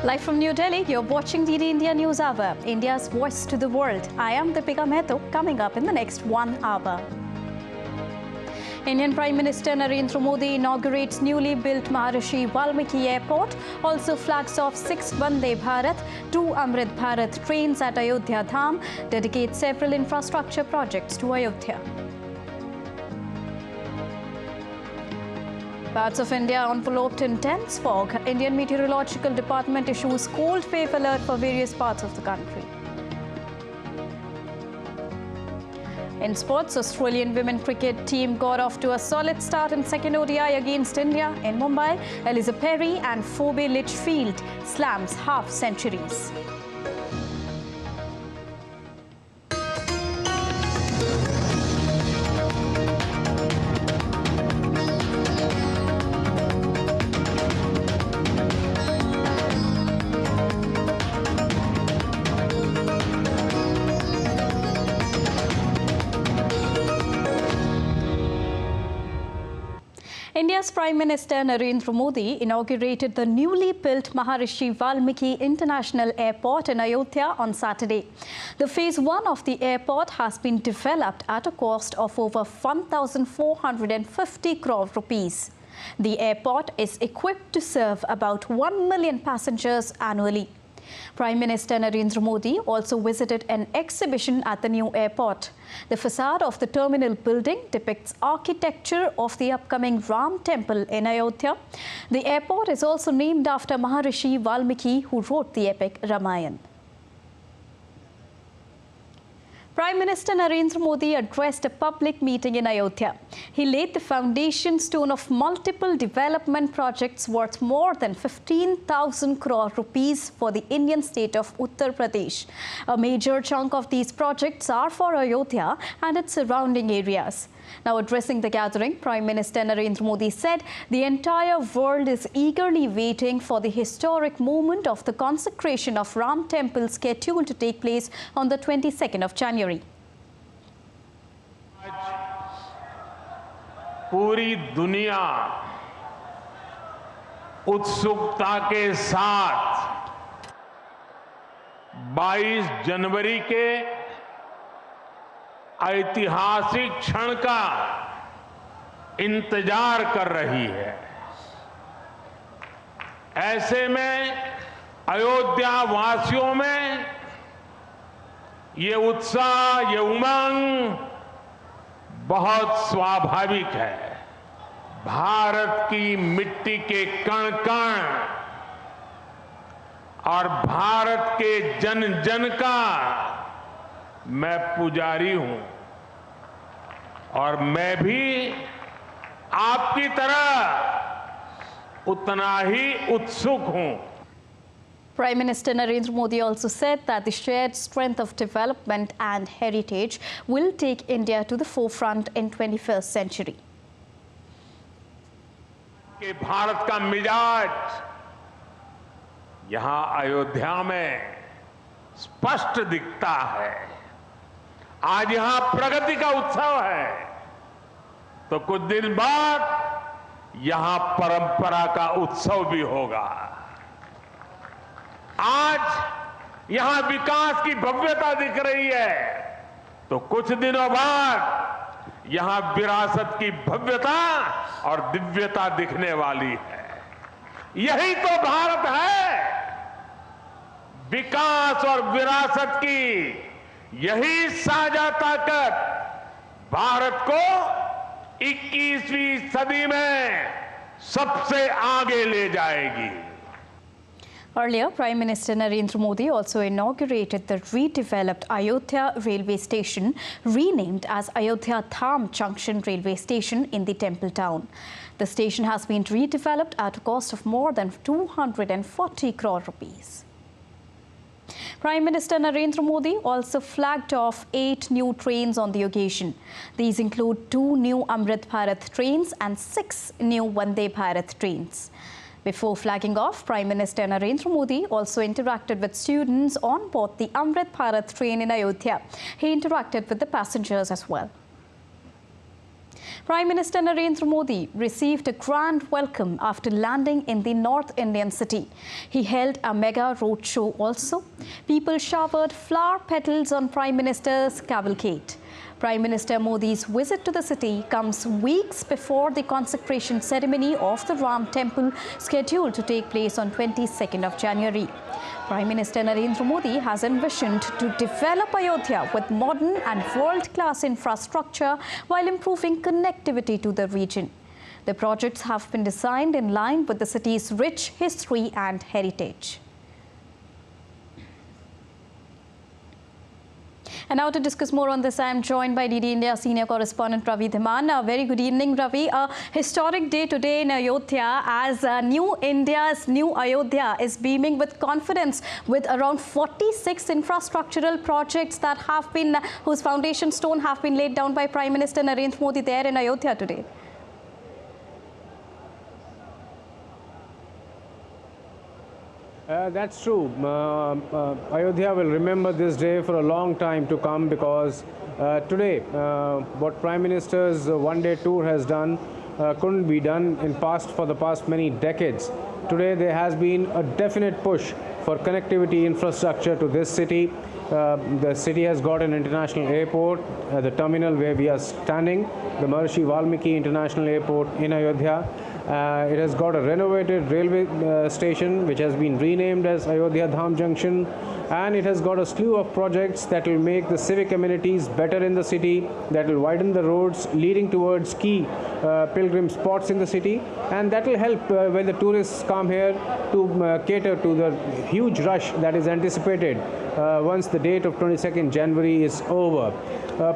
Live from New Delhi, you're watching DD India News Hour, India's voice to the world. I am Deepika Mehto, coming up in the next 1 hour. Indian Prime Minister Narendra Modi inaugurates newly built Maharishi Valmiki Airport, also flags off 6 Vande Bharat, 2 Amrit Bharat trains at Ayodhya Dham, dedicates several infrastructure projects to Ayodhya. Parts of India enveloped in dense fog. Indian Meteorological Department issues cold wave alert for various parts of the country. In sports, Australian women cricket team got off to a solid start in second ODI against India. In Mumbai, Eliza Perry and Phoebe Litchfield slams half centuries. India's Prime Minister Narendra Modi inaugurated the newly built Maharishi Valmiki International Airport in Ayodhya on Saturday. The Phase 1 of the airport has been developed at a cost of over 1,450 crore rupees. The airport is equipped to serve about 1 million passengers annually. Prime Minister Narendra Modi also visited an exhibition at the new airport. The facade of the terminal building depicts architecture of the upcoming Ram temple in Ayodhya. The airport is also named after Maharishi Valmiki, who wrote the epic Ramayana. Prime Minister Narendra Modi addressed a public meeting in Ayodhya. He laid the foundation stone of multiple development projects worth more than 15,000 crore rupees for the Indian state of Uttar Pradesh. A major chunk of these projects are for Ayodhya and its surrounding areas. Now, addressing the gathering, Prime Minister Narendra Modi said the entire world is eagerly waiting for the historic moment of the consecration of Ram temple scheduled to take place on the 22nd of January. पूरी दुनिया उत्सुकता के साथ 22 जनवरी के ऐतिहासिक क्षण का इंतजार कर रही है। ऐसे में अयोध्या वासियों में ये उत्साह, ये उमंग बहुत स्वाभाविक है। भारत की मिट्टी के कण कण और भारत के जन जन का मैं पुजारी हूं और मैं भी आपकी तरह उतना ही उत्सुक हूं। Prime Minister Narendra Modi also said that the shared strength of development and heritage will take India to the forefront in 21st century. कि भारत का मिजाज यहां अयोध्या में स्पष्ट दिखता है। आज यहां प्रगति का उत्सव है तो कुछ दिन बाद यहां परंपरा का उत्सव भी होगा। आज यहां विकास की भव्यता दिख रही है तो कुछ दिनों बाद यहां विरासत की भव्यता और दिव्यता दिखने वाली है। यही तो भारत है। विकास और विरासत की यही साझा ताकत भारत को 21वीं सदी में सबसे आगे ले जाएगी। Earlier, Prime Minister Narendra Modi also inaugurated the redeveloped Ayodhya railway station, renamed as Ayodhya Dham Junction railway station in the temple town. The station has been redeveloped at a cost of more than 240 crore rupees. Prime Minister Narendra Modi also flagged off 8 new trains on the occasion. These include 2 new Amrit Bharat trains and 6 new Vande Bharat trains. Before flagging off, Prime Minister Narendra Modi also interacted with students on board the Amrit Bharat train in Ayodhya. He interacted with the passengers as well. Prime Minister Narendra Modi received a grand welcome after landing in the North Indian city. He held a mega roadshow also. People showered flower petals on Prime Minister's cavalcade. Prime Minister Modi's visit to the city comes weeks before the consecration ceremony of the Ram Temple scheduled to take place on 22nd of January. Prime Minister Narendra Modi has envisioned to develop Ayodhya with modern and world-class infrastructure while improving connectivity to the region. The projects have been designed in line with the city's rich history and heritage. And now to discuss more on this, I am joined by DD India senior correspondent Ravi Dhiman. A very good evening, Ravi. A historic day today in Ayodhya as new India's new Ayodhya is beaming with confidence with around 46 infrastructural projects that have been, whose foundation stone have been laid down by Prime Minister Narendra Modi there in Ayodhya today. That's true. Ayodhya will remember this day for a long time to come because today what Prime Minister's one-day tour has done couldn't be done for the past many decades. Today there has been a definite push for connectivity infrastructure to this city. The city has got an international airport, the terminal where we are standing, the Maharishi Valmiki International Airport in Ayodhya. It has got a renovated railway station which has been renamed as Ayodhya Dham Junction, and it has got a slew of projects that will make the civic amenities better in the city, that will widen the roads leading towards key pilgrim spots in the city, and that will help when the tourists come here to cater to the huge rush that is anticipated once the date of 22nd January is over.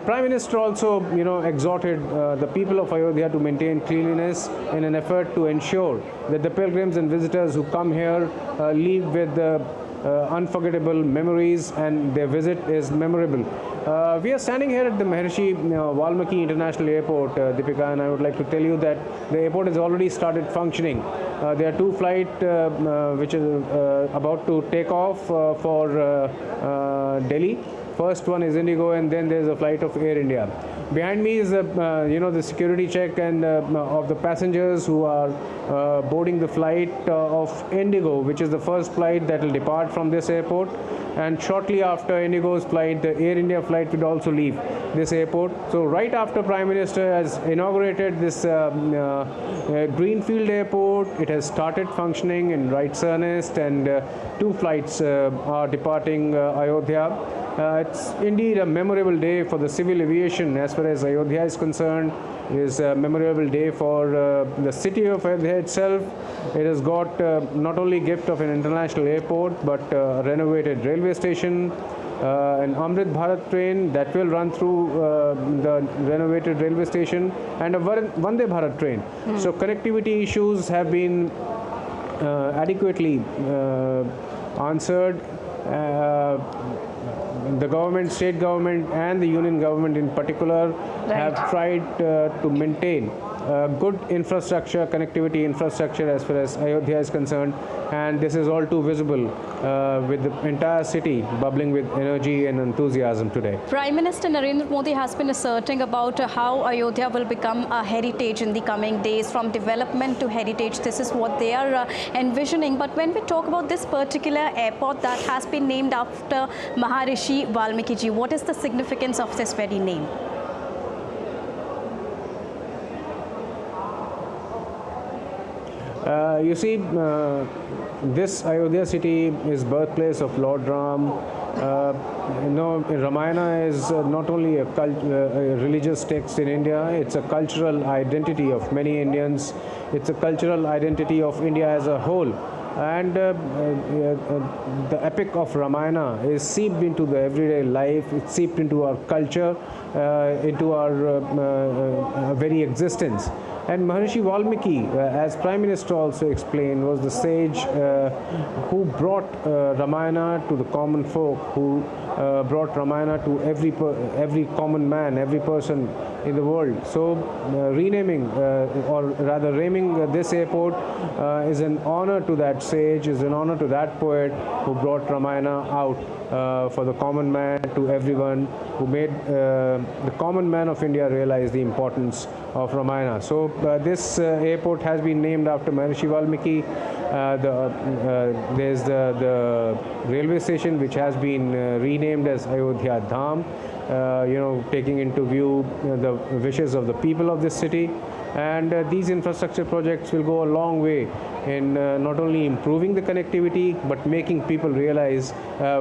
Prime Minister also, exhorted the people of Ayodhya to maintain cleanliness in an effort to ensure that the pilgrims and visitors who come here leave with unforgettable memories and their visit is memorable. We are standing here at the Maharishi Valmiki International Airport, Deepika, and I would like to tell you that the airport has already started functioning. There are two flights which are about to take off for Delhi. First one is Indigo, and then there's a flight of Air India. Behind me is the security check and of the passengers who are boarding the flight of Indigo, which is the first flight that will depart from this airport. And shortly after Indigo's flight, the Air India flight will also leave this airport. So right after Prime Minister has inaugurated this Greenfield airport, it has started functioning in right earnest, and two flights are departing Ayodhya. It's indeed a memorable day for the civil aviation as far as Ayodhya is concerned. It is a memorable day for the city of Ayodhya itself. It has got not only gift of an international airport, but a renovated railway station, an Amrit Bharat train that will run through the renovated railway station, and a Vande Bharat train. So connectivity issues have been adequately answered. The government, state government and the union government in particular have tried to maintain good infrastructure, connectivity infrastructure as far as Ayodhya is concerned, and this is all too visible with the entire city bubbling with energy and enthusiasm today. Prime Minister Narendra Modi has been asserting about how Ayodhya will become a heritage in the coming days, from development to heritage. This is what they are envisioning. But when we talk about this particular airport that has been named after Maharishi Valmiki ji, what is the significance of this very name? You see, this Ayodhya city is birthplace of Lord Ram. Ramayana is not only a religious text in India, it's a cultural identity of many Indians. It's a cultural identity of India as a whole. And the epic of Ramayana is seeped into the everyday life, it's seeped into our culture, into our very existence. And Maharishi Valmiki, as Prime Minister also explained, was the sage who brought Ramayana to the common folk, who brought Ramayana to every common man, every person in the world. So renaming or rather naming this airport is an honor to that sage, is an honor to that poet who brought Ramayana out for the common man, to everyone, who made the common man of India realize the importance of Ramayana. So this airport has been named after Maharishi Valmiki. There's the railway station which has been renamed as Ayodhya Dham, taking into view the wishes of the people of this city. And these infrastructure projects will go a long way in not only improving the connectivity, but making people realize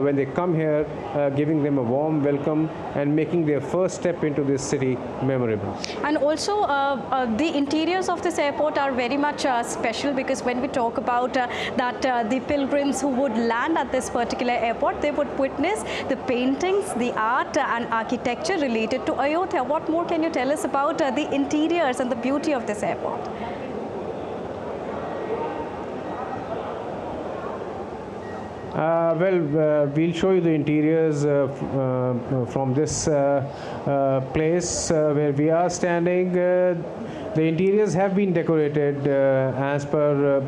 when they come here, giving them a warm welcome and making their first step into this city memorable. And also the interiors of this airport are very much special, because when we talk about the pilgrims who would land at this particular airport, they would witness the paintings, the art and architecture related to Ayodhya. What more can you tell us about the interiors and the beauty of this airport? We'll show you the interiors from this place where we are standing. The interiors have been decorated as per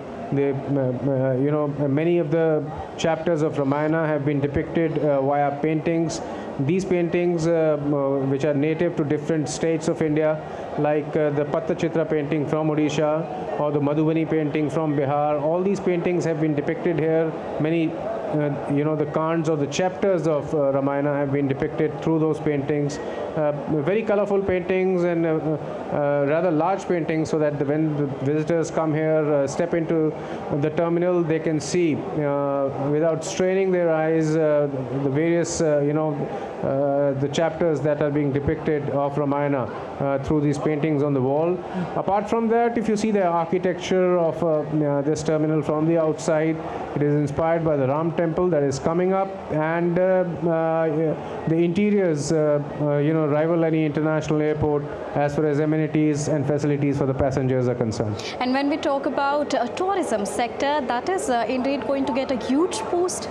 many of the chapters of Ramayana have been depicted via paintings. These paintings, which are native to different states of India, like the Pattachitra painting from Odisha or the Madhubani painting from Bihar, all these paintings have been depicted here. Many the kands or the chapters of Ramayana have been depicted through those paintings. Very colorful paintings and rather large paintings, so that when the visitors come here, step into the terminal, they can see without straining their eyes the various the chapters that are being depicted of Ramayana through these paintings on the wall. Apart from that, if you see the architecture of this terminal from the outside, it is inspired by the Ram temple that is coming up, and the interiors rival any international airport as far as amenities and facilities for the passengers are concerned. And when we talk about tourism sector, that is indeed going to get a huge boost.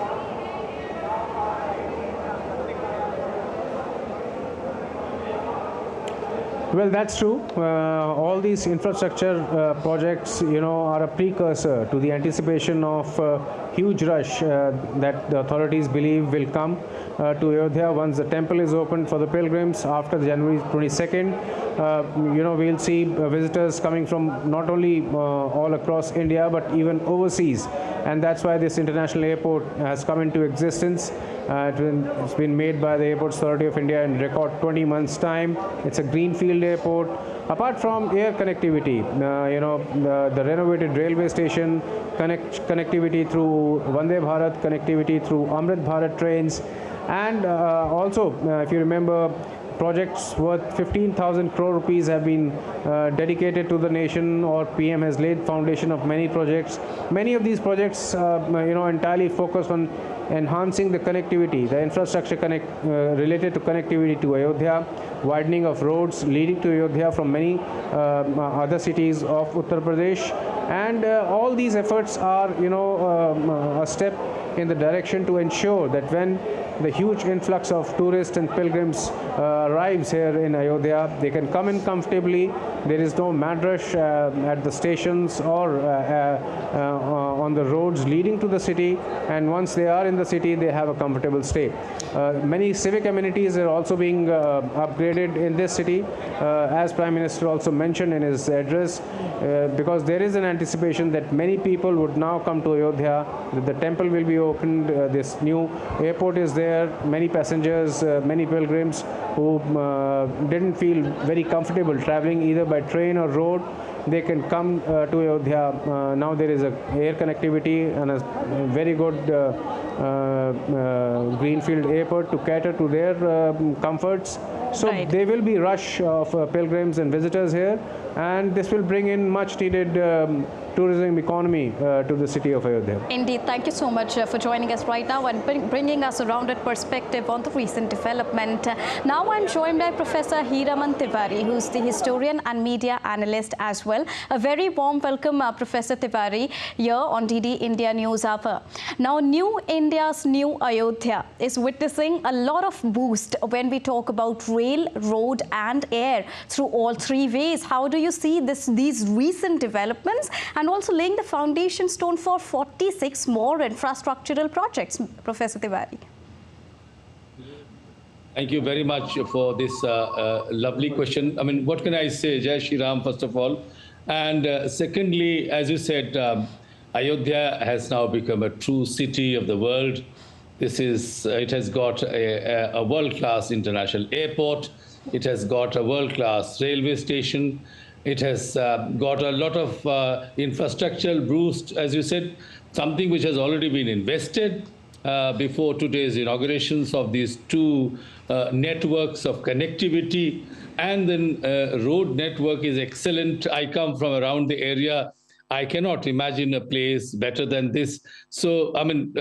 Well, that's true. All these infrastructure projects, are a precursor to the anticipation of huge rush that the authorities believe will come to Ayodhya once the temple is opened for the pilgrims after January 22nd. We'll see visitors coming from not only all across India, but even overseas. And that's why this international airport has come into existence. It's been made by the Airports Authority of India in record 20 months' time. It's a greenfield airport. Apart from air connectivity, the renovated railway station, connectivity through Vande Bharat, connectivity through Amrit Bharat trains, and also, if you remember, projects worth 15,000 crore rupees have been dedicated to the nation, or PM has laid foundation of many projects. Many of these projects, entirely focus on enhancing the connectivity, the infrastructure related to connectivity to Ayodhya, widening of roads leading to Ayodhya from many other cities of Uttar Pradesh, and all these efforts are, a step in the direction to ensure that when the huge influx of tourists and pilgrims arrives here in Ayodhya, they can come in comfortably. There is no mad rush at the stations or on the roads leading to the city, and once they are in the city, they have a comfortable stay. Many civic amenities are also being upgraded in this city, as Prime Minister also mentioned in his address, because there is an anticipation that many people would now come to Ayodhya, that the temple will be opened, this new airport is there. Many passengers, many pilgrims who didn't feel very comfortable traveling either by train or road, they can come to Ayodhya. Now there is a air connectivity and a very good greenfield airport to cater to their comforts. So Right. there will be rush of pilgrims and visitors here, and this will bring in much needed tourism economy to the city of Ayodhya. Indeed. Thank you so much for joining us right now and bringing us a rounded perspective on the recent development. Now I'm joined by Professor Hiraman Tiwari, who's the historian and media analyst as well. A very warm welcome, Professor Tiwari, here on DD India News Hour. Now, New India's new Ayodhya is witnessing a lot of boost when we talk about rail, road and air through all three ways. How do you see these recent developments and also laying the foundation stone for 46 more infrastructural projects, Professor Tiwari? Thank you very much for this lovely question. I mean, what can I say? Jai Shri Ram, first of all. And secondly, as you said, Ayodhya has now become a true city of the world. It has got a world-class international airport. It has got a world-class railway station. It has got a lot of infrastructural boost, as you said, something which has already been invested before today's inaugurations of these two networks of connectivity. And then road network is excellent. I come from around the area. I cannot imagine a place better than this. So, I mean,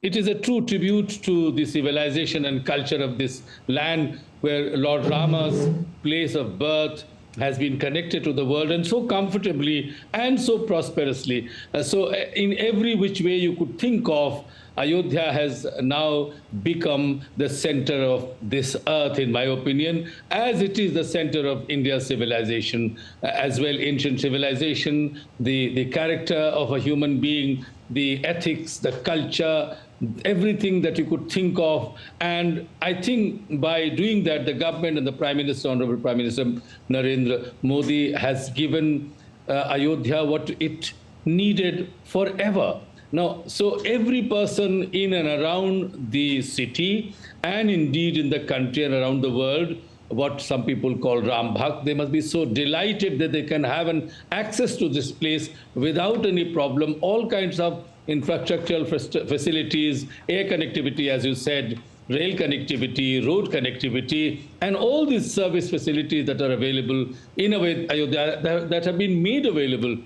it is a true tribute to the civilization and culture of this land where Lord Rama's place of birth has been connected to the world, and so comfortably and so prosperously. So in every which way you could think of, Ayodhya has now become the center of this earth, in my opinion, as it is the center of India's civilization as well, ancient civilization, the character of a human being, the ethics, the culture, everything that you could think of. And I think by doing that, the government and the Prime Minister, Honorable Prime Minister Narendra Modi, has given Ayodhya what it needed forever. Now, so every person in and around the city, and indeed in the country and around the world, what some people call Ram Bhakt, they must be so delighted that they can have an access to this place without any problem. All kinds of infrastructural facilities, air connectivity, as you said, rail connectivity, road connectivity, and all these service facilities that are available in Ayodhya, that have been made available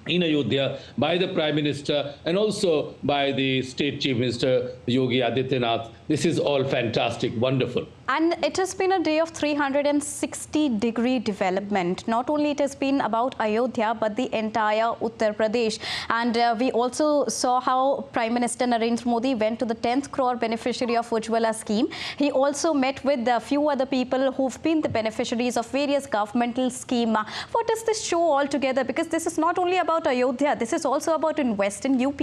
in Ayodhya by the Prime Minister and also by the State Chief Minister Yogi Adityanath. This is all fantastic, wonderful. And it has been a day of 360-degree development. Not only it has been about Ayodhya, but the entire Uttar Pradesh. And we also saw how Prime Minister Narendra Modi went to the 10th crore beneficiary of Ujjwala scheme. He also met with a few other people who've been the beneficiaries of various governmental schemes. What does this show altogether? Because this is not only about Ayodhya, this is also about in Western UP.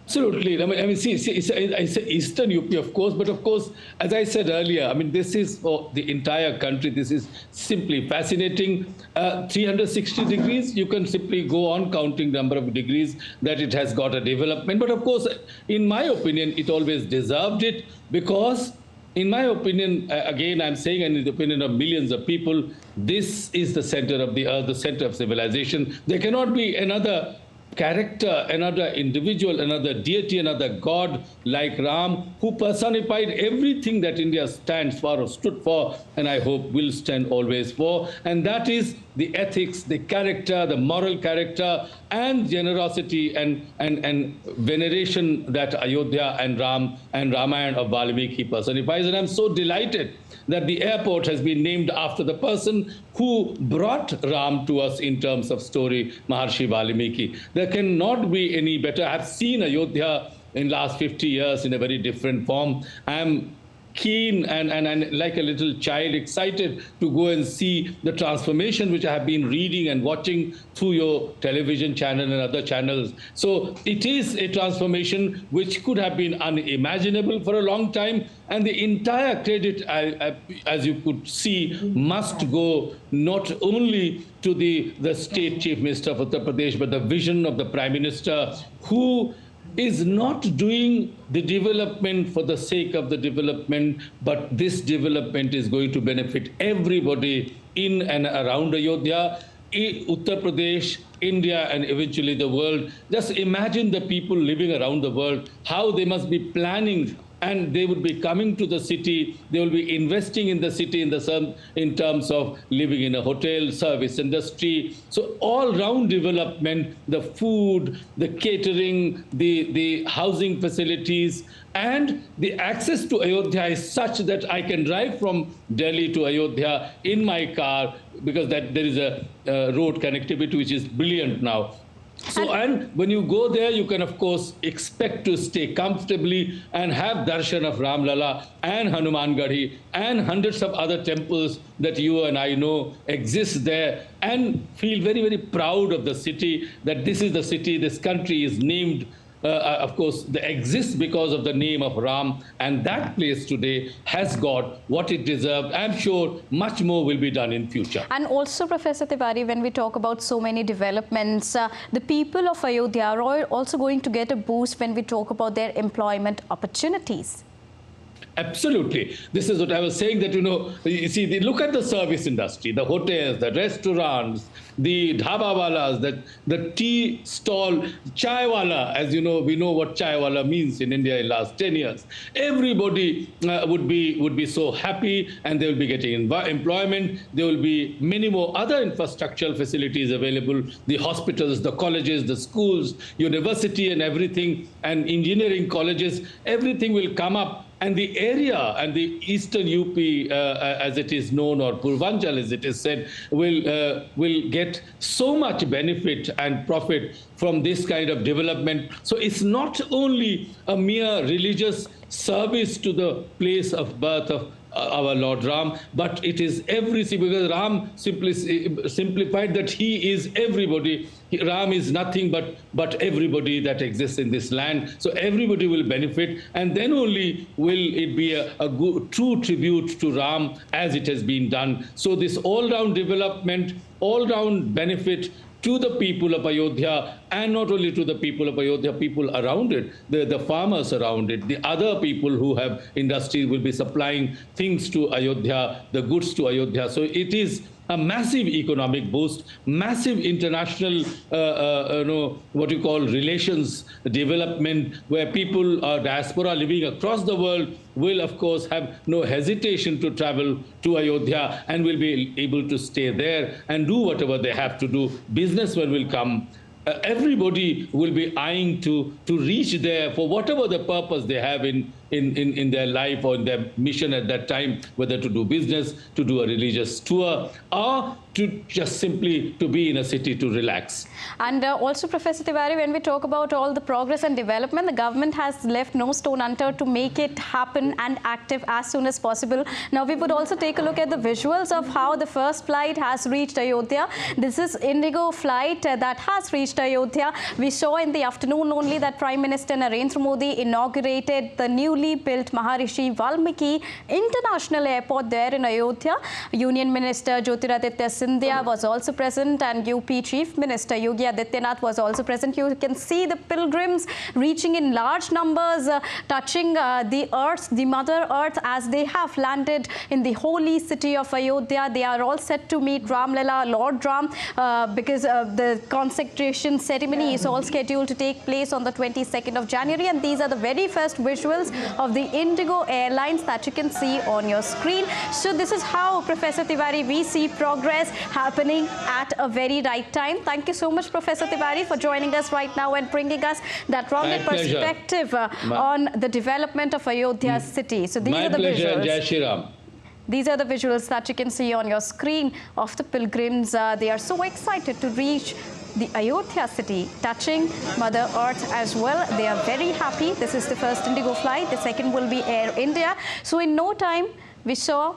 Absolutely. I mean, see, it's Eastern UP, of course, but of course, as I said earlier, I mean, this is for the entire country. This is simply fascinating. 360 degrees, you can simply go on counting number of degrees that it has got a development. But of course, in my opinion, it always deserved it because, in my opinion, again, I'm saying, and in the opinion of millions of people, this is the center of the earth, the center of civilization. There cannot be another character, another individual, another deity, another god like Ram, who personified everything that India stands for or stood for, and I hope will stand always for. And that is the ethics, the character, the moral character, and generosity and veneration that Ayodhya and Ram and Ramayana of Valmiki personifies. And I'm so delighted that the airport has been named after the person who brought Ram to us in terms of story, Maharshi Valmiki. There cannot be any better. I've seen Ayodhya in last 50 years in a very different form. I'm keen and like a little child excited to go and see the transformation which I have been reading and watching through your television channel and other channels. So it is a transformation which could have been unimaginable for a long time, and the entire credit, as you could see, must go not only to the State Chief Minister of Uttar Pradesh, but the vision of the Prime Minister, who is not doing the development for the sake of the development, but this development is going to benefit everybody in and around Ayodhya, Uttar Pradesh, India, and eventually the world. Just imagine the people living around the world, how they must be planning and they would be coming to the city. They will be investing in the city in terms of living in a hotel, service industry. So all-round development, the food, the catering, the housing facilities, and the access to Ayodhya is such that I can drive from Delhi to Ayodhya in my car, because there is a road connectivity which is brilliant now. So, and when you go there, you can, of course, expect to stay comfortably and have darshan of Ram Lala and Hanuman Garhi and hundreds of other temples that you and I know exist there, and feel very, very proud of the city, that this is the city, this country is named, of course, exists because of the name of Ram, and that place today has got what it deserved. I'm sure much more will be done in future. And also, Professor Tiwari, when we talk about so many developments, the people of Ayodhya are also going to get a boost when we talk about their employment opportunities. Absolutely. This is what I was saying, that, you see, look at the service industry, the hotels, the restaurants, the dhabawalas, the tea stall, chai wala, as you know, we know what chai wala means in India in last 10 years. Everybody would be so happy, and they will be getting employment. There will be many more other infrastructural facilities available, the hospitals, the colleges, the schools, university and everything, and engineering colleges, everything will come up. And the area and the eastern UP, as it is known, or Purvanchal as it is said, will get so much benefit and profit from this kind of development. So it's not only a mere religious service to the place of birth of our Lord Ram, but it is everything, because Ram simplified that he is everybody. Ram is nothing but everybody that exists in this land. So everybody will benefit, and then only will it be a good, true tribute to Ram, as it has been done. So this all-round development, all-round benefit to the people of Ayodhya, and not only to the people of Ayodhya, people around it, the farmers around it, the other people who have industry will be supplying things to Ayodhya, the goods to Ayodhya. So it is a massive economic boost, massive international, what you call relations development, where people, diaspora living across the world, will of course have no hesitation to travel to Ayodhya, and will be able to stay there and do whatever they have to do. Businessmen will come. Everybody will be eyeing to reach there for whatever the purpose they have in their life or in their mission at that time, whether to do business, to do a religious tour, or to just simply to be in a city to relax. And also, Professor Tiwari, when we talk about all the progress and development, the government has left no stone unturned to make it happen and active as soon as possible. Now, we would also take a look at the visuals of how the first flight has reached Ayodhya. This is Indigo flight that has reached Ayodhya. We saw in the afternoon only that Prime Minister Narendra Modi inaugurated the newly built Maharishi Valmiki International Airport there in Ayodhya. Union Minister Jyotiraditya Scindia was also present, and UP Chief Minister Yogi Adityanath was also present. You can see the pilgrims reaching in large numbers, touching the earth, the Mother Earth, as they have landed in the holy city of Ayodhya. They are all set to meet Ram Lala, Lord Ram, because the consecration ceremony is all scheduled to take place on the 22nd of January. And these are the very first visuals of the Indigo Airlines that you can see on your screen. So this is how, Professor Tiwari, we see progress happening at a very right time. Thank you so much, Professor Tiwari, for joining us right now and bringing us that rounded perspective on the development of Ayodhya city. So these are the visuals. Jai Shri Ram. These are the visuals that you can see on your screen of the pilgrims. They are so excited to reach the Ayodhya city, touching Mother Earth as well. They are very happy. This is the first Indigo flight. The second will be Air India. So in no time, we saw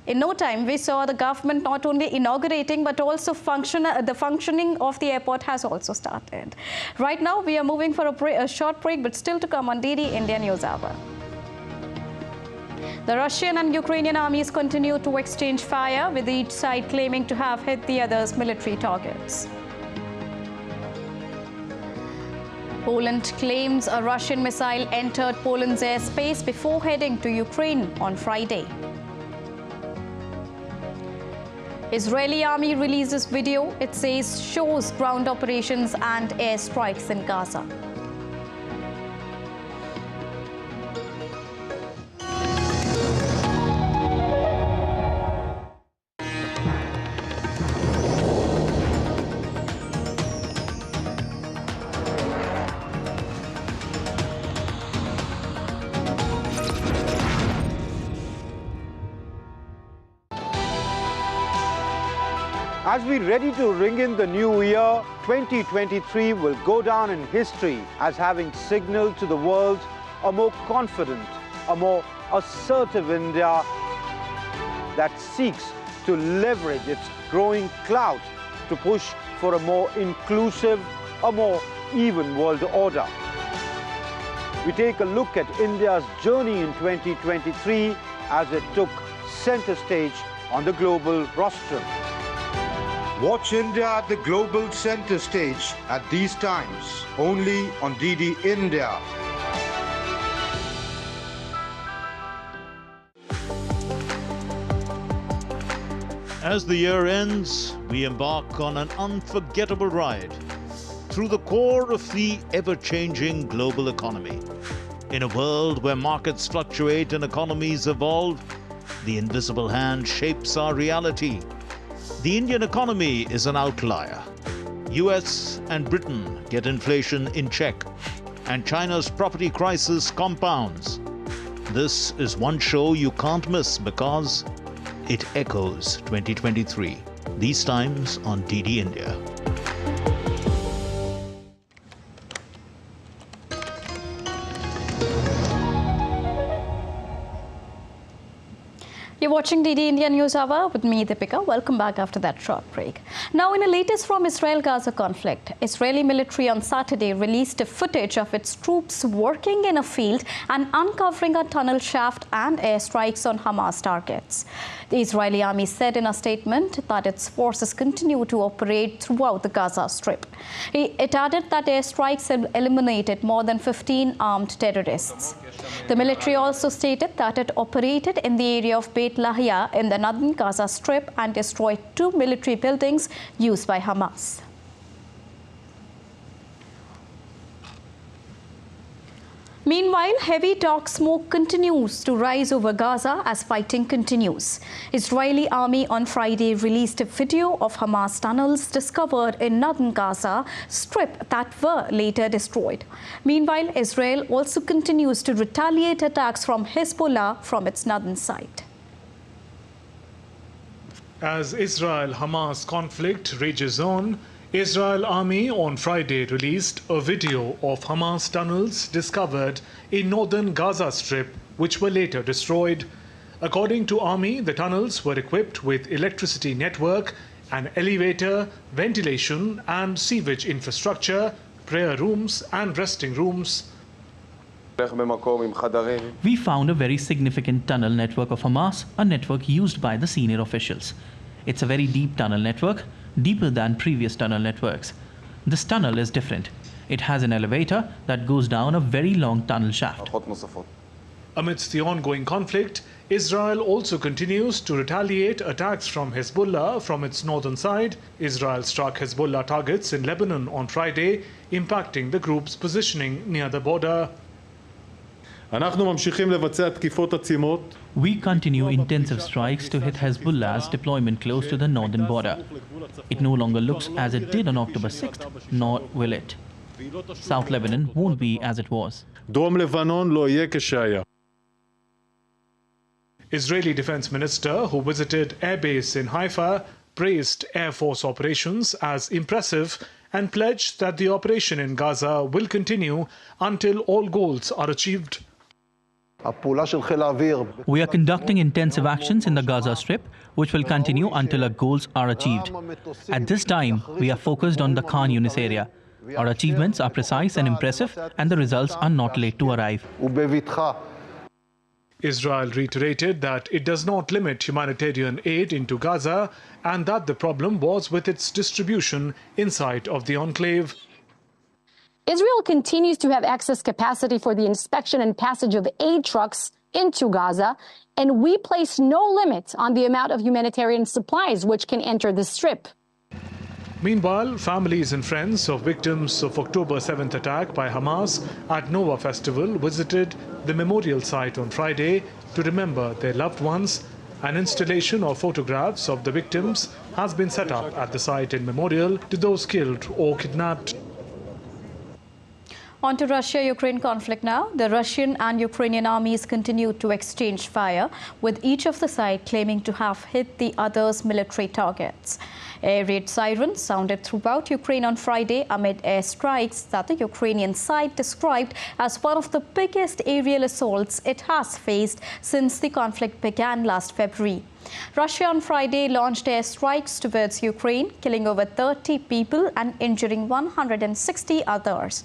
the government not only inaugurating, but also the functioning of the airport has also started. Right now, we are moving for a short break, but still to come on DD India News Hour. The Russian and Ukrainian armies continue to exchange fire, with each side claiming to have hit the other's military targets. Poland claims a Russian missile entered Poland's airspace before heading to Ukraine on Friday. Israeli army releases video, it says, shows ground operations and airstrikes in Gaza. As we ready to ring in the new year, 2023 will go down in history as having signaled to the world a more confident, a more assertive India that seeks to leverage its growing clout to push for a more inclusive, a more even world order. We take a look at India's journey in 2023 as it took center stage on the global rostrum. Watch India at the global center stage at these times, only on DD India. As the year ends, we embark on an unforgettable ride through the core of the ever-changing global economy. In a world where markets fluctuate and economies evolve, the invisible hand shapes our reality. The Indian economy is an outlier. US and Britain get inflation in check, and China's property crisis compounds. This is one show you can't miss because it echoes 2023, these times on DD India. You're watching DD India News Hour with me, Deepika. Welcome back after that short break. Now, in the latest from Israel-Gaza conflict, Israeli military on Saturday released footage of its troops working in a field and uncovering a tunnel shaft and airstrikes on Hamas targets. The Israeli army said in a statement that its forces continue to operate throughout the Gaza Strip. It added that airstrikes have eliminated more than 15 armed terrorists. The military also stated that it operated in the area of Beit Lahia in the northern Gaza Strip and destroyed 2 military buildings used by Hamas. Meanwhile, heavy dark smoke continues to rise over Gaza as fighting continues. Israeli army on Friday released a video of Hamas tunnels discovered in northern Gaza Strip that were later destroyed. Meanwhile, Israel also continues to retaliate attacks from Hezbollah from its northern side. As Israel-Hamas conflict rages on, Israel Army on Friday released a video of Hamas tunnels discovered in northern Gaza Strip, which were later destroyed. According to Army, the tunnels were equipped with electricity network, an elevator, ventilation and sewage infrastructure, prayer rooms and resting rooms. We found a very significant tunnel network of Hamas, a network used by the senior officials. It's a very deep tunnel network, deeper than previous tunnel networks. This tunnel is different. It has an elevator that goes down a very long tunnel shaft. Amidst the ongoing conflict, Israel also continues to retaliate attacks from Hezbollah from its northern side. Israel struck Hezbollah targets in Lebanon on Friday, impacting the group's positioning near the border. We continue intensive strikes to hit Hezbollah's deployment close to the northern border. It no longer looks as it did on October 6th, nor will it. South Lebanon won't be as it was. Israeli Defense Minister, who visited Air Base in Haifa, praised Air Force operations as impressive and pledged that the operation in Gaza will continue until all goals are achieved. We are conducting intensive actions in the Gaza Strip, which will continue until our goals are achieved. At this time, we are focused on the Khan Yunis area. Our achievements are precise and impressive, and the results are not late to arrive. Israel reiterated that it does not limit humanitarian aid into Gaza and that the problem was with its distribution inside of the enclave. Israel continues to have excess capacity for the inspection and passage of aid trucks into Gaza, and we place no limit on the amount of humanitarian supplies which can enter the Strip. Meanwhile, families and friends of victims of October 7th attack by Hamas at Nova Festival visited the memorial site on Friday to remember their loved ones. An installation of photographs of the victims has been set up at the site in memorial to those killed or kidnapped. On to Russia-Ukraine conflict now. The Russian and Ukrainian armies continue to exchange fire, with each of the sides claiming to have hit the other's military targets. Air raid sirens sounded throughout Ukraine on Friday amid airstrikes that the Ukrainian side described as one of the biggest aerial assaults it has faced since the conflict began last February. Russia on Friday launched airstrikes towards Ukraine, killing over 30 people and injuring 160 others.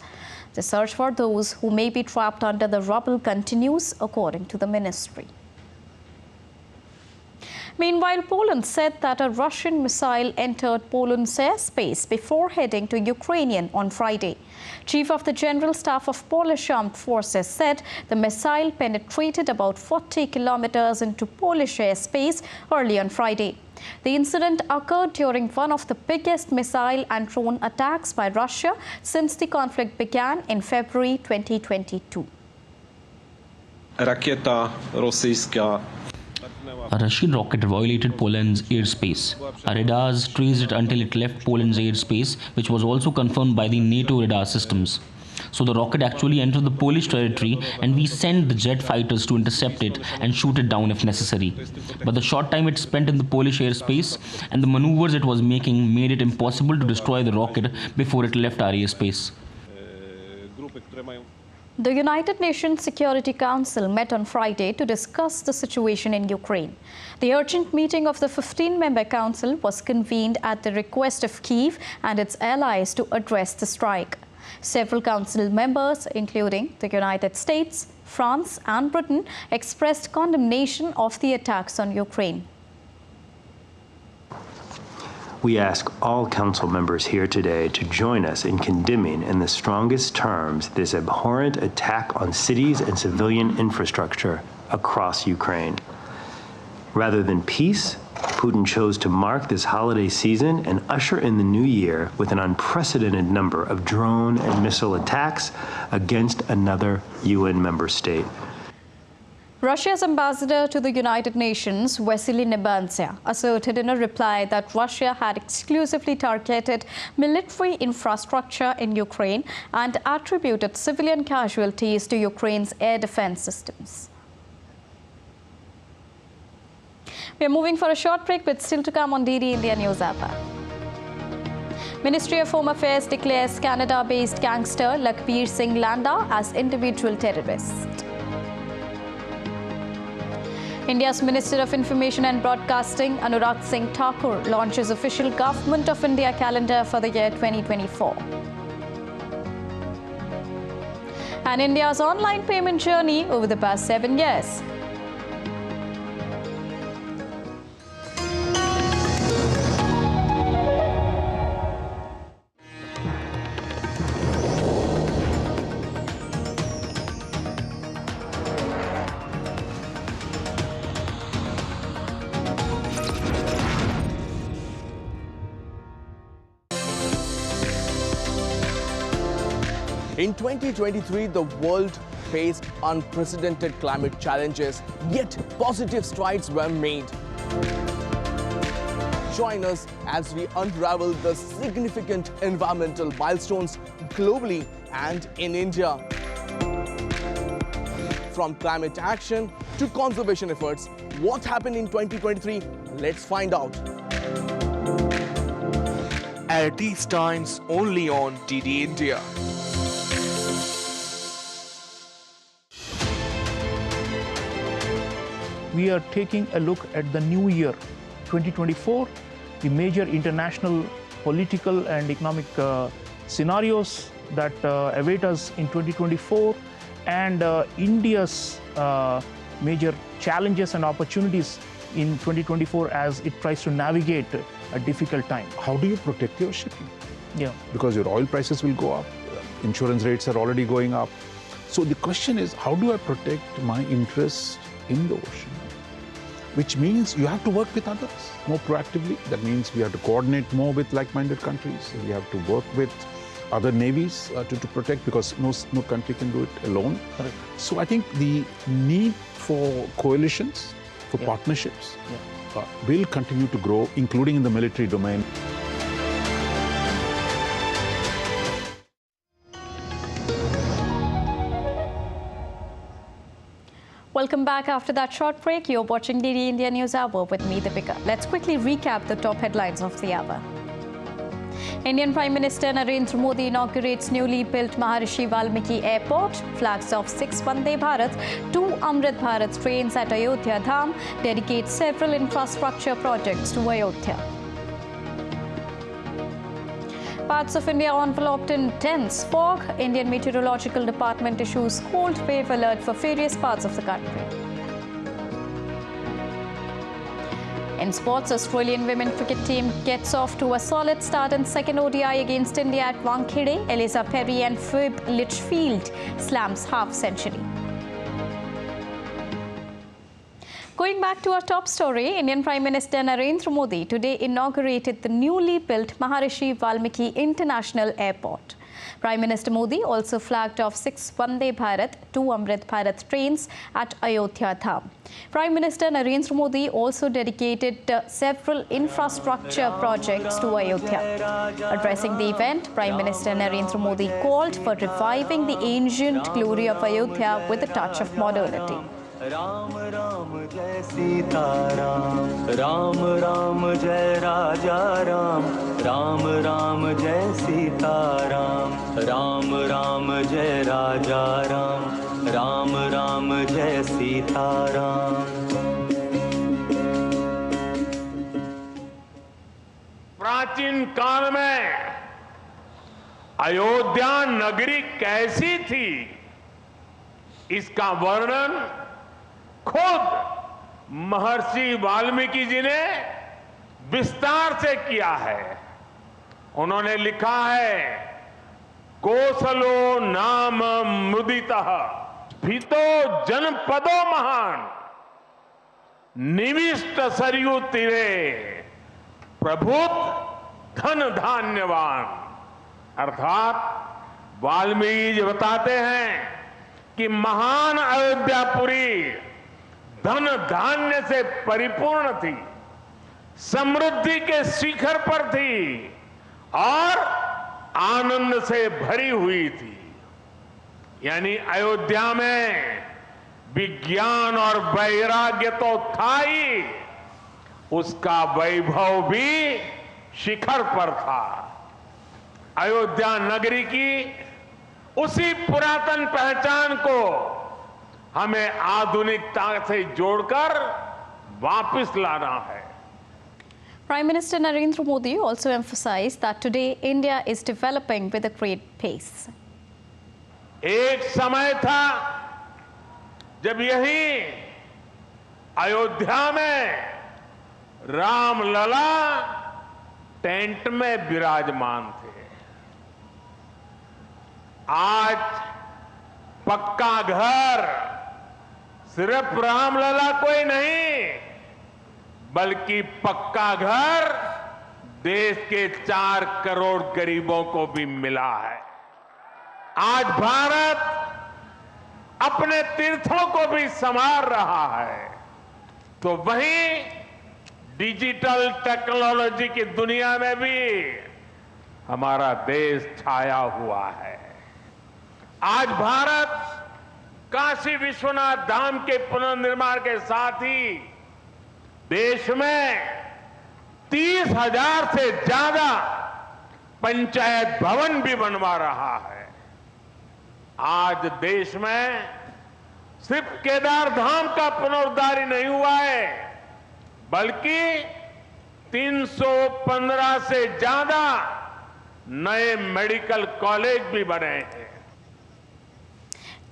The search for those who may be trapped under the rubble continues, according to the ministry. Meanwhile, Poland said that a Russian missile entered Poland's airspace before heading to Ukrainian on Friday. Chief of the General Staff of Polish Armed Forces said the missile penetrated about 40 kilometers into Polish airspace early on Friday. The incident occurred during one of the biggest missile and drone attacks by Russia since the conflict began in February 2022. A Russian rocket violated Poland's airspace. Our radars traced it until it left Poland's airspace, which was also confirmed by the NATO radar systems. So the rocket actually entered the Polish territory, and we sent the jet fighters to intercept it and shoot it down if necessary. But the short time it spent in the Polish airspace and the maneuvers it was making made it impossible to destroy the rocket before it left our airspace. The United Nations Security Council met on Friday to discuss the situation in Ukraine. The urgent meeting of the 15-member council was convened at the request of Kyiv and its allies to address the strike. Several council members, including the United States, France and Britain, expressed condemnation of the attacks on Ukraine. We ask all council members here today to join us in condemning in the strongest terms this abhorrent attack on cities and civilian infrastructure across Ukraine. Rather than peace, Putin chose to mark this holiday season and usher in the new year with an unprecedented number of drone and missile attacks against another UN member state. Russia's ambassador to the United Nations, Vasily Nebenzia, asserted in a reply that Russia had exclusively targeted military infrastructure in Ukraine and attributed civilian casualties to Ukraine's air defense systems. We are moving for a short break, but still to come on DD India News app. Ministry of Home Affairs declares Canada-based gangster Lakbir Singh Landa as individual terrorist. India's Minister of Information and Broadcasting, Anurag Singh Thakur, launches official Government of India calendar for the year 2024. And India's online payment journey over the past 7 years. In 2023, the world faced unprecedented climate challenges, yet positive strides were made. Join us as we unravel the significant environmental milestones globally and in India. From climate action to conservation efforts, what happened in 2023? Let's find out. At these times, only on DD India. We are taking a look at the new year, 2024, the major international political and economic scenarios that await us in 2024, and India's major challenges and opportunities in 2024 as it tries to navigate a difficult time. How do you protect your shipping? Yeah. Because your oil prices will go up, insurance rates are already going up. So the question is, how do I protect my interests in the ocean? Which means you have to work with others more proactively. That means we have to coordinate more with like-minded countries. We have to work with other navies to protect, because no country can do it alone. Correct. So I think the need for coalitions, for partnerships, will continue to grow, including in the military domain. Welcome back after that short break. You're watching DD India News Hour with me, Deepika. Let's quickly recap the top headlines of the hour. Indian Prime Minister Narendra Modi inaugurates newly built Maharishi Valmiki Airport, flags off 6 Vande Bharat, 2 Amrit Bharat trains at Ayodhya Dham, dedicates several infrastructure projects to Ayodhya. Parts of India enveloped in dense fog. Indian Meteorological Department issues cold wave alert for various parts of the country. In sports, Australian women cricket team gets off to a solid start in second ODI against India at Wankhede. Eliza Perry and Phoebe Litchfield slams half-century. Going back to our top story, Indian Prime Minister Narendra Modi today inaugurated the newly built Maharishi Valmiki International Airport. Prime Minister Modi also flagged off 6 Vande Bharat, 2 Amrit Bharat trains at Ayodhya Dham. Prime Minister Narendra Modi also dedicated several infrastructure projects to Ayodhya. Addressing the event, Prime Minister Narendra Modi called for reviving the ancient glory of Ayodhya with a touch of modernity. Ram Ram जय सीता राम, राम राम जय राजा राम, राम राम जय सीता राम, राम राम जय राजा राम, राम राम जय सीता राम. प्राचीन काल में अयोध्या नगरी कैसी थी, इसका वर्णन खुद महर्षि वाल्मीकि जी ने विस्तार से किया है. उन्होंने लिखा है, कोसलो नाम मुदितः स्फीतो जनपदो महान, निविष्ट सरयू तीरे प्रभुत धन धान्यवान. अर्थात वाल्मीकि जी बताते हैं कि महान अयोध्यापुरी धन धान्य से परिपूर्ण थी, समृद्धि के शिखर पर थी और आनंद से भरी हुई थी. यानी अयोध्या में विज्ञान और वैराग्य तो था ही, उसका वैभव भी शिखर पर था. अयोध्या नगरी की उसी पुरातन पहचान को हमें आधुनिकता से जोड़कर वापस लाना है. Prime Minister Narendra Modi also emphasized that today India is developing with a great pace. एक समय था जब यही अयोध्या में रामलला टेंट में विराजमान थे. आज पक्का घर सिर्फ रामलला कोई नहीं, बल्कि पक्का घर देश के 4 करोड़ गरीबों को भी मिला है. आज भारत अपने तीर्थों को भी संवार रहा है, तो वहीं डिजिटल टेक्नोलॉजी की दुनिया में भी हमारा देश छाया हुआ है. आज भारत काशी विश्वनाथ धाम के पुनर्निर्माण के साथ ही देश में 30,000 से ज्यादा पंचायत भवन भी बनवा रहा है. आज देश में सिर्फ केदार धाम का पुनरुद्धार ही नहीं हुआ है, बल्कि 315 से ज्यादा नए मेडिकल कॉलेज भी बने हैं.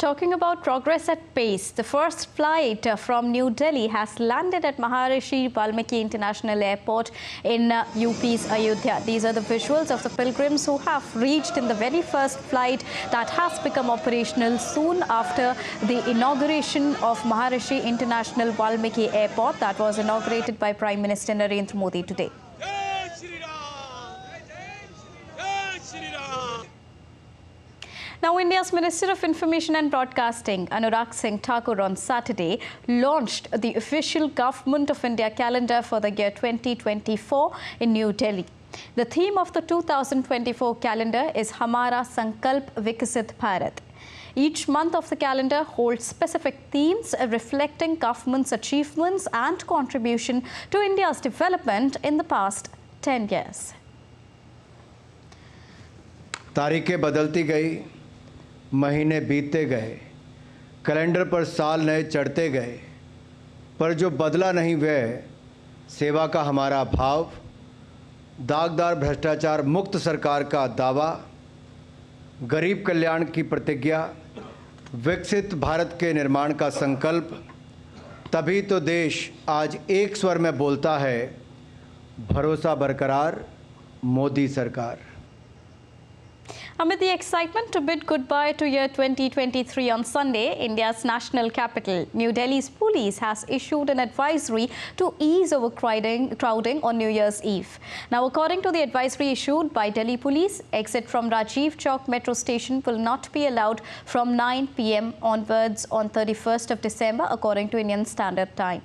Talking about progress at pace, the first flight from New Delhi has landed at Maharishi Valmiki International Airport in UP's Ayodhya. These are the visuals of the pilgrims who have reached in the very first flight that has become operational soon after the inauguration of Maharishi International Valmiki Airport that was inaugurated by Prime Minister Narendra Modi today. Now, India's Minister of Information and Broadcasting, Anurag Singh Thakur, on Saturday launched the official Government of India calendar for the year 2024 in New Delhi. The theme of the 2024 calendar is Hamara Sankalp Vikasit Bharat. Each month of the calendar holds specific themes reflecting government's achievements and contribution to India's development in the past 10 years. तारीखें बदलती गई, महीने बीतते गए, calendar पर साल नए चढ़ते गए, पर जो बदला नहीं वह सेवा का हमारा भाव, दागदार भ्रष्टाचार मुक्त सरकार का दावा, गरीब कल्याण की प्रतिज्ञा, विकसित भारत के निर्माण का संकल्प। तभी तो देश आज एक स्वर में बोलता है, भरोसा बरकरार, मोदी सरकार। Amid the excitement to bid goodbye to year 2023 on Sunday, India's national capital, New Delhi's police has issued an advisory to ease overcrowding on New Year's Eve. Now, according to the advisory issued by Delhi police, exit from Rajiv Chowk metro station will not be allowed from 9 p.m. onwards on 31st of December, according to Indian Standard Time.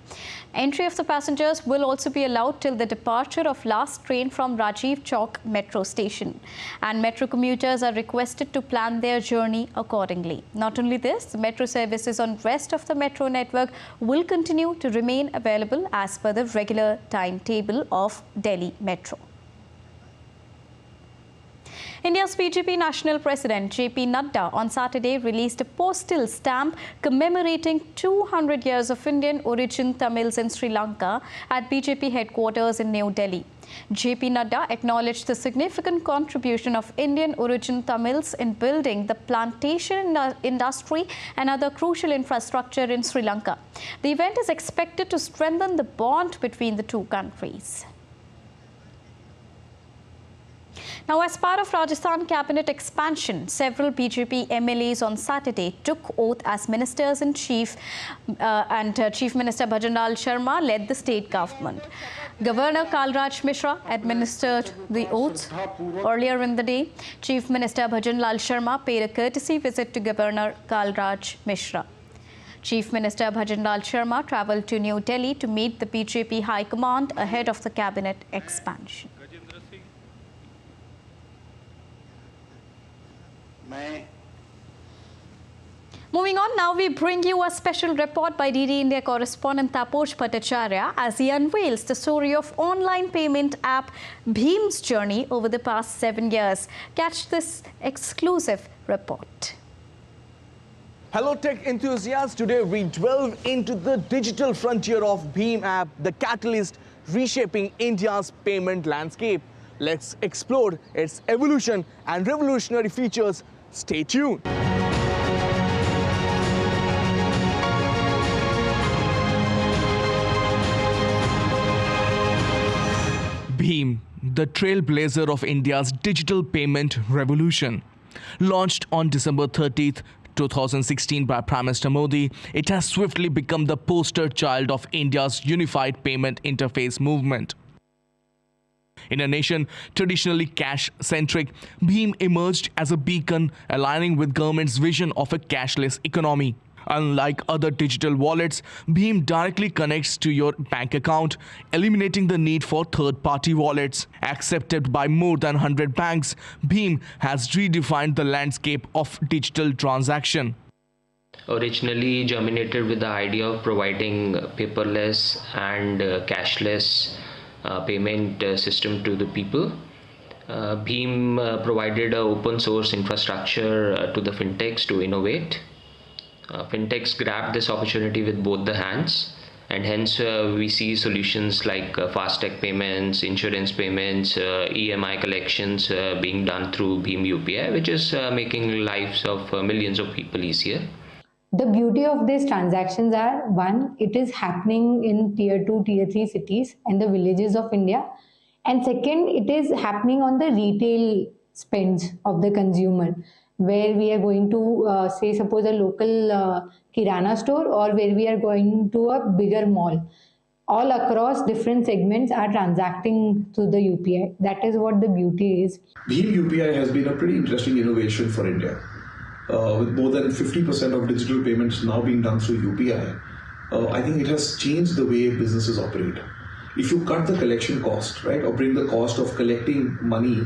Entry of the passengers will also be allowed till the departure of last train from Rajiv Chowk metro station. And metro commuters are requested to plan their journey accordingly. Not only this, the metro services on rest of the metro network will continue to remain available as per the regular timetable of Delhi Metro. India's BJP National President JP Nadda on Saturday released a postal stamp commemorating 200 years of Indian origin Tamils in Sri Lanka at BJP headquarters in New Delhi. JP Nadda acknowledged the significant contribution of Indian origin Tamils in building the plantation industry and other crucial infrastructure in Sri Lanka. The event is expected to strengthen the bond between the two countries. Now, as part of Rajasthan cabinet expansion, several BJP MLAs on Saturday took oath as ministers-in-chief and Chief Minister Bhajanlal Sharma led the state government. Governor Kalraj Mishra administered the oaths. Earlier in the day, Chief Minister Bhajanlal Sharma paid a courtesy visit to Governor Kalraj Mishra. Chief Minister Bhajanlal Sharma travelled to New Delhi to meet the BJP High Command ahead of the cabinet expansion. Moving on, now we bring you a special report by DD India correspondent Taposh Bhattacharya as he unveils the story of online payment app Bheem's journey over the past 7 years. Catch this exclusive report. Hello tech enthusiasts, today we delve into the digital frontier of Bheem app, the catalyst reshaping India's payment landscape. Let's explore its evolution and revolutionary features. Stay tuned. Bheem, the trailblazer of India's digital payment revolution. Launched on December 30th, 2016 by Prime Minister Modi, it has swiftly become the poster child of India's unified payment interface movement. In a nation traditionally cash-centric, Bheem emerged as a beacon aligning with government's vision of a cashless economy. Unlike other digital wallets, Bheem directly connects to your bank account, eliminating the need for third-party wallets. Accepted by more than 100 banks, Bheem has redefined the landscape of digital transaction. Originally germinated with the idea of providing paperless and cashless payment system to the people. Bheem provided an open source infrastructure to the fintechs to innovate. Fintechs grabbed this opportunity with both the hands, and hence we see solutions like fast-tech payments, insurance payments, EMI collections being done through Bheem UPI, which is making lives of millions of people easier. The beauty of these transactions are, one, it is happening in tier 2, tier 3 cities and the villages of India. And second, it is happening on the retail spends of the consumer, where we are going to say suppose a local kirana store, or where we are going to a bigger mall. All across different segments are transacting through the UPI. That is what the beauty is. Bheem UPI has been a pretty interesting innovation for India. With more than 50% of digital payments now being done through UPI, I think it has changed the way businesses operate. If you cut the collection cost, right, or bring the cost of collecting money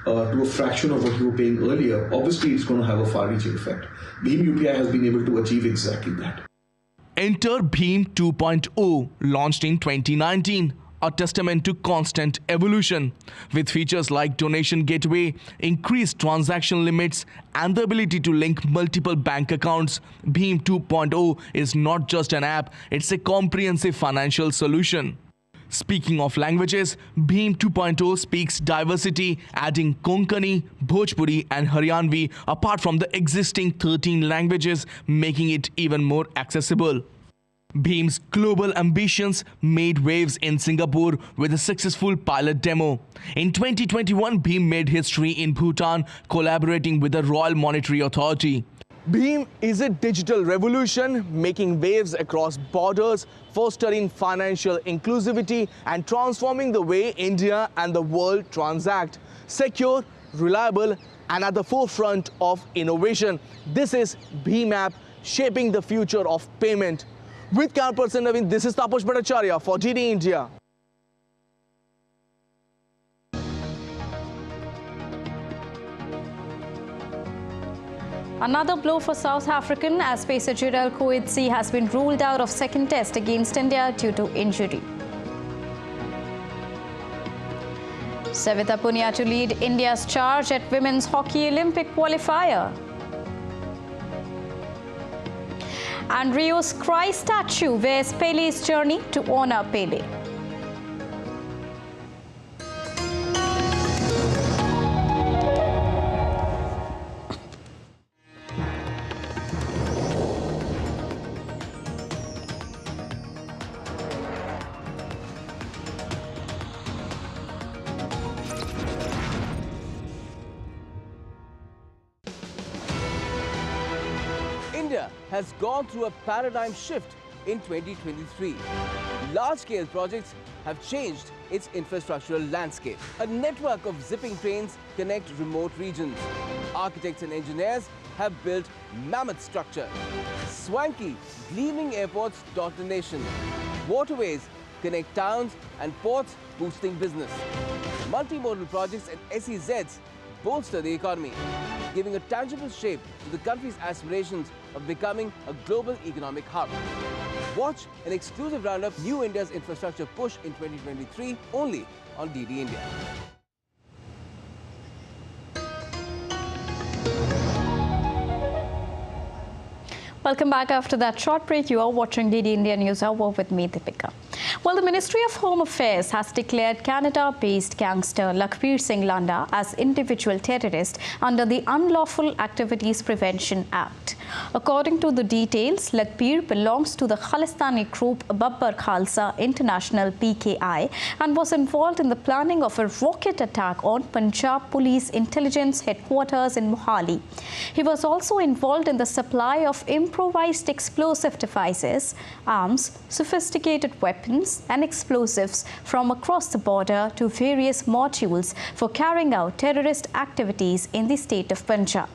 to a fraction of what you were paying earlier, obviously it's going to have a far-reaching effect. Bhim UPI has been able to achieve exactly that. Enter Bhim 2.0, launched in 2019, a testament to constant evolution. With features like donation gateway, increased transaction limits, and the ability to link multiple bank accounts, Bhim 2.0 is not just an app, it's a comprehensive financial solution. Speaking of languages, Bhim 2.0 speaks diversity, adding Konkani, Bhojpuri and Haryanvi apart from the existing 13 languages, making it even more accessible. Bhim's global ambitions made waves in Singapore with a successful pilot demo. In 2021, Bhim made history in Bhutan, collaborating with the Royal Monetary Authority. Bhim is a digital revolution, making waves across borders, fostering financial inclusivity and transforming the way India and the world transact. Secure, reliable and at the forefront of innovation. This is Bhim app, shaping the future of payment. With camera-person Naveen, this is Taposh Bhattacharya for DD India. Another blow for South African as pacer Jarell Coetzee has been ruled out of second test against India due to injury. Savita Punia to lead India's charge at Women's Hockey Olympic qualifier. And Rio's Christ statue wears Pele's journey to honor Pele. India has gone through a paradigm shift in 2023. Large-scale projects have changed its infrastructural landscape. A network of zipping trains connect remote regions. Architects and engineers have built mammoth structures. Swanky, gleaming airports dot the nation. Waterways connect towns and ports, boosting business. Multimodal projects and SEZs bolster the economy, giving a tangible shape to the country's aspirations of becoming a global economic hub. Watch an exclusive roundup, New India's infrastructure push in 2023, only on DD India. Welcome back after that short break. You are watching DD India News Hour with me, Deepika. Well, the Ministry of Home Affairs has declared Canada-based gangster Lakhbir Singh Landa as individual terrorist under the Unlawful Activities Prevention Act. According to the details, Lakhbir belongs to the Khalistani group Babbar Khalsa International PKI and was involved in the planning of a rocket attack on Punjab Police Intelligence Headquarters in Mohali. He was also involved in the supply of improvised explosive devices, arms, sophisticated weapons and explosives from across the border to various modules for carrying out terrorist activities in the state of Punjab.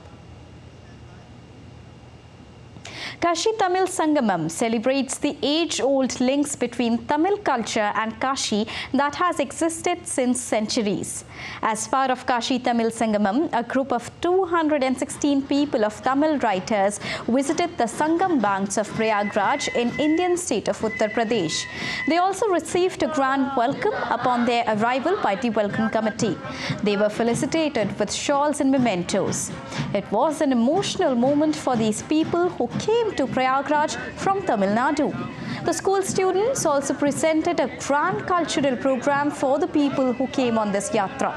Kashi Tamil Sangamam celebrates the age-old links between Tamil culture and Kashi that has existed since centuries. As part of Kashi Tamil Sangamam, a group of 216 people of Tamil writers visited the Sangam banks of Prayagraj in Indian state of Uttar Pradesh. They also received a grand welcome upon their arrival by the welcome committee. They were felicitated with shawls and mementos. It was an emotional moment for these people who came to Prayagraj from Tamil Nadu. The school students also presented a grand cultural program for the people who came on this yatra.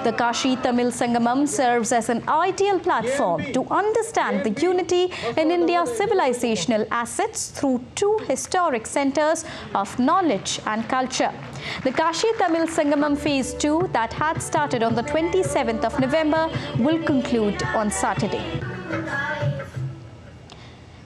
The Kashi Tamil Sangamam serves as an ideal platform to understand the unity in India's civilizational assets through two historic centers of knowledge and culture. The Kashi Tamil Sangamam Phase 2 that had started on the 27th of November will conclude on Saturday.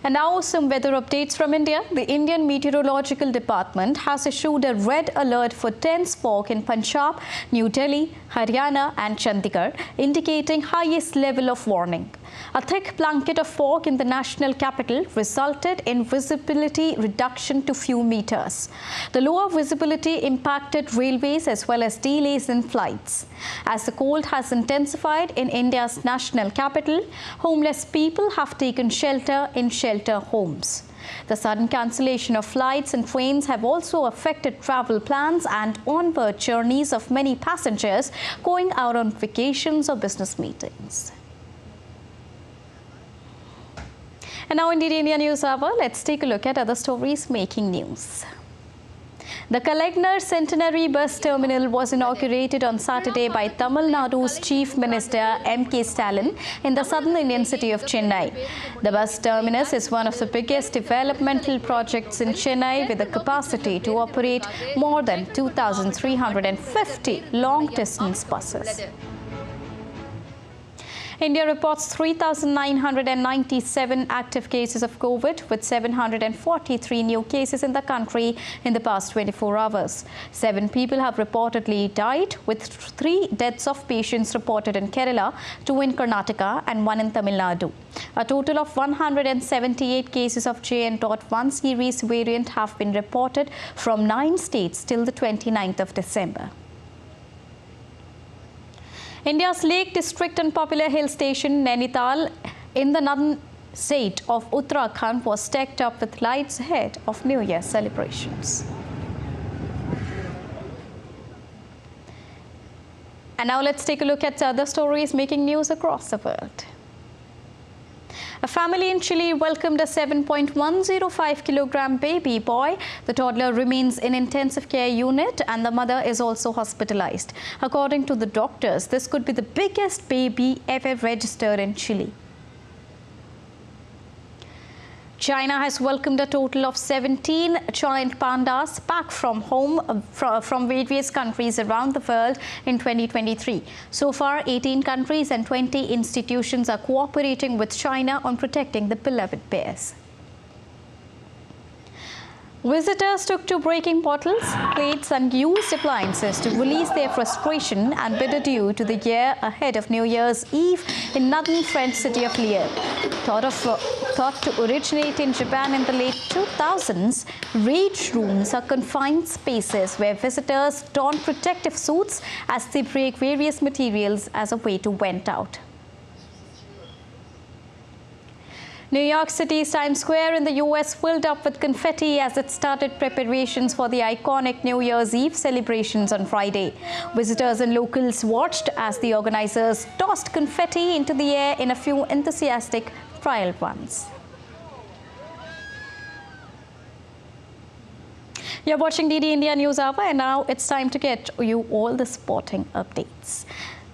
And now some weather updates from India. The Indian Meteorological Department has issued a red alert for dense fog in Punjab, New Delhi, Haryana and Chandigarh, indicating highest level of warning. A thick blanket of fog in the national capital resulted in visibility reduction to few meters. The lower visibility impacted railways as well as delays in flights. As the cold has intensified in India's national capital, homeless people have taken shelter in shelter homes. The sudden cancellation of flights and trains have also affected travel plans and onward journeys of many passengers going out on vacations or business meetings. And now in DD India News Hour, let's take a look at other stories making news. The Kalagnar Centenary Bus Terminal was inaugurated on Saturday by Tamil Nadu's Chief Minister M.K. Stalin in the southern Indian city of Chennai. The bus terminus is one of the biggest developmental projects in Chennai with a capacity to operate more than 2,350 long-distance buses. India reports 3,997 active cases of COVID, with 743 new cases in the country in the past 24 hours. 7 people have reportedly died, with 3 deaths of patients reported in Kerala, 2 in Karnataka and 1 in Tamil Nadu. A total of 178 cases of JN.1 series variant have been reported from 9 states till the 29th of December. India's Lake District and popular hill station Nainital in the northern state of Uttarakhand was decked up with lights ahead of New Year celebrations. And now let's take a look at other stories making news across the world. A family in Chile welcomed a 7.105 kilogram baby boy. The toddler remains in intensive care unit and the mother is also hospitalized. According to the doctors, this could be the biggest baby ever registered in Chile. China has welcomed a total of 17 giant pandas back from home from various countries around the world in 2023. So far, 18 countries and 20 institutions are cooperating with China on protecting the beloved bears. Visitors took to breaking bottles, plates and used appliances to release their frustration and bid adieu to the year ahead of New Year's Eve in northern French city of Lille. Thought to originate in Japan in the late 2000s, rage rooms are confined spaces where visitors don protective suits as they break various materials as a way to vent out. New York City's Times Square in the U.S. filled up with confetti as it started preparations for the iconic New Year's Eve celebrations on Friday. Visitors and locals watched as the organizers tossed confetti into the air in a few enthusiastic trial runs. You're watching DD India News Hour, and now it's time to get you all the sporting updates.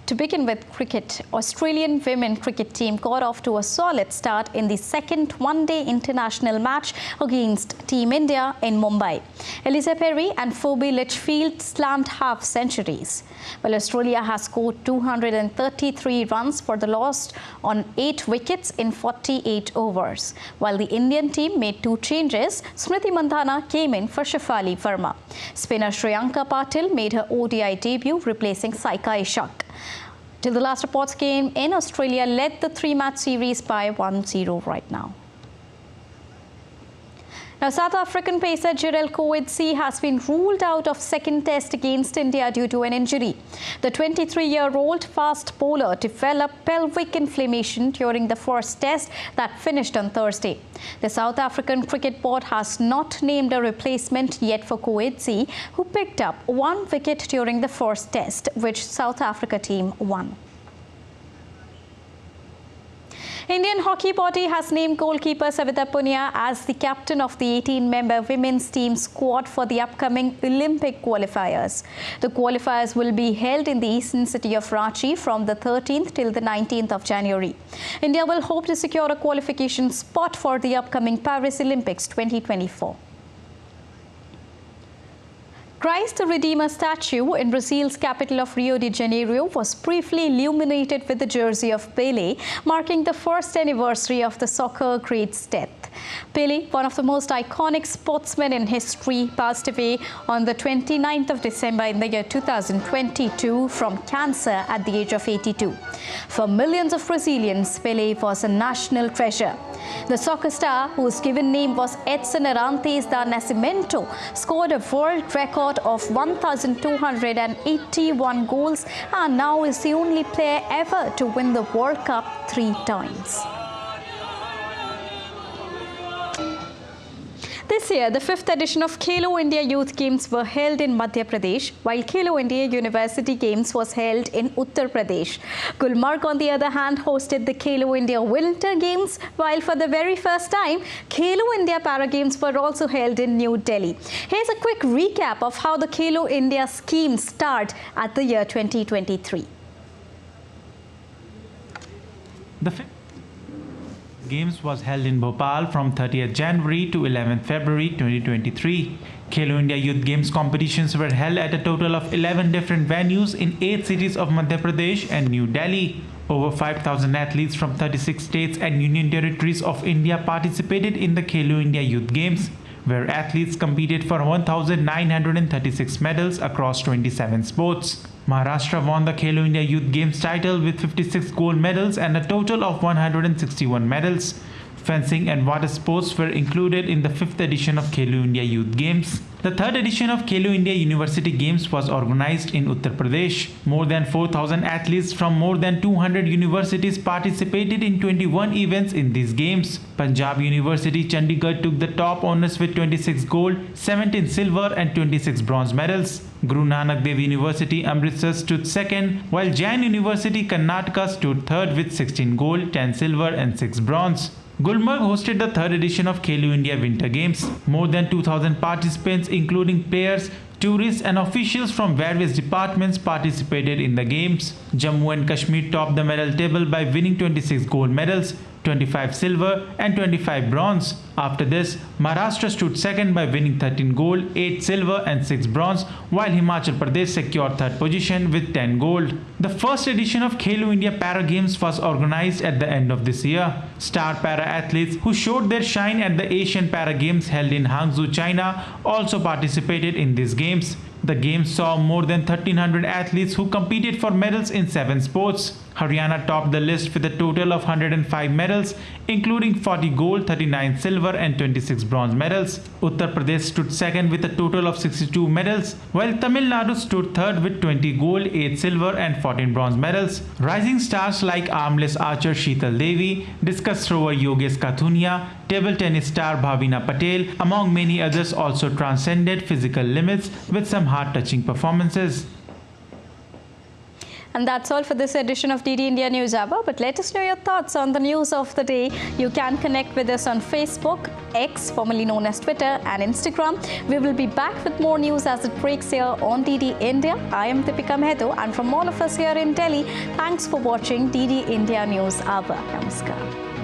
To begin with cricket, Australian women cricket team got off to a solid start in the second one-day international match against Team India in Mumbai. Eliza Perry and Phoebe Litchfield slammed half-centuries. Well, Australia has scored 233 runs for the loss on 8 wickets in 48 overs. While the Indian team made 2 changes, Smriti Mandhana came in for Shefali Verma. Spinner Shriyanka Patil made her ODI debut, replacing Saika Ishak. Till the last reports came in, Australia led the 3-match series by 1-0 right now. Now, South African pacer Jirel Coetzee has been ruled out of second test against India due to an injury. The 23-year-old fast bowler developed pelvic inflammation during the first test that finished on Thursday. The South African Cricket Board has not named a replacement yet for Coetzee, who picked up 1 wicket during the first test, which South Africa team won. Indian hockey body has named goalkeeper Savita Punia as the captain of the 18-member women's team squad for the upcoming Olympic qualifiers. The qualifiers will be held in the eastern city of Ranchi from the 13th till the 19th of January. India will hope to secure a qualification spot for the upcoming Paris Olympics 2024. Christ the Redeemer statue in Brazil's capital of Rio de Janeiro was briefly illuminated with the jersey of Pelé, marking the first anniversary of the soccer great's death. Pelé, one of the most iconic sportsmen in history, passed away on the 29th of December in the year 2022 from cancer at the age of 82. For millions of Brazilians, Pelé was a national treasure. The soccer star, whose given name was Edson Arantes da Nascimento, scored a world record of 1,281 goals and now is the only player ever to win the World Cup 3 times. This year, the 5th edition of Khelo India Youth Games were held in Madhya Pradesh, while Khelo India University Games was held in Uttar Pradesh. Gulmarg, on the other hand, hosted the Khelo India Winter Games, while for the very first time, Khelo India Para Games were also held in New Delhi. Here's a quick recap of how the Khelo India scheme started at the year 2023. The Games was held in Bhopal from 30th January to 11th February 2023. Khelo India Youth Games competitions were held at a total of 11 different venues in 8 cities of Madhya Pradesh and New Delhi. Over 5,000 athletes from 36 states and union territories of India participated in the Khelo India Youth Games, where athletes competed for 1,936 medals across 27 sports. Maharashtra won the Khelo India Youth Games title with 56 gold medals and a total of 161 medals. Fencing and water sports were included in the 5th edition of Khelo India Youth Games. The 3rd edition of Khelo India University Games was organized in Uttar Pradesh. More than 4,000 athletes from more than 200 universities participated in 21 events in these games. Punjab University Chandigarh took the top honors with 26 gold, 17 silver and 26 bronze medals. Guru Nanak Dev University Amritsar stood second, while Jain University Karnataka stood third with 16 gold, 10 silver and 6 bronze. Gulmarg hosted the 3rd edition of Khelo India Winter Games. More than 2,000 participants, including players, tourists and officials from various departments, participated in the games. Jammu and Kashmir topped the medal table by winning 26 gold medals, 25 silver and 25 bronze. After this, Maharashtra stood second by winning 13 gold, 8 silver and 6 bronze, while Himachal Pradesh secured 3rd position with 10 gold. The 1st edition of Khelo India Para Games was organized at the end of this year. Star para athletes who showed their shine at the Asian Para Games held in Hangzhou, China, also participated in these games. The games saw more than 1,300 athletes who competed for medals in 7 sports. Haryana topped the list with a total of 105 medals, including 40 gold, 39 silver and 26 bronze medals. Uttar Pradesh stood second with a total of 62 medals, while Tamil Nadu stood third with 20 gold, 8 silver and 14 bronze medals. Rising stars like armless archer Sheetal Devi, discus thrower Yogesh Kathunia, table tennis star Bhavina Patel, among many others, also transcended physical limits with some heart-touching performances. And that's all for this edition of DD India News Hour. But let us know your thoughts on the news of the day. You can connect with us on Facebook, X, formerly known as Twitter, and Instagram. We will be back with more news as it breaks here on DD India. I am Deepika Mehto, and from all of us here in Delhi, thanks for watching DD India News Hour. Namaskar.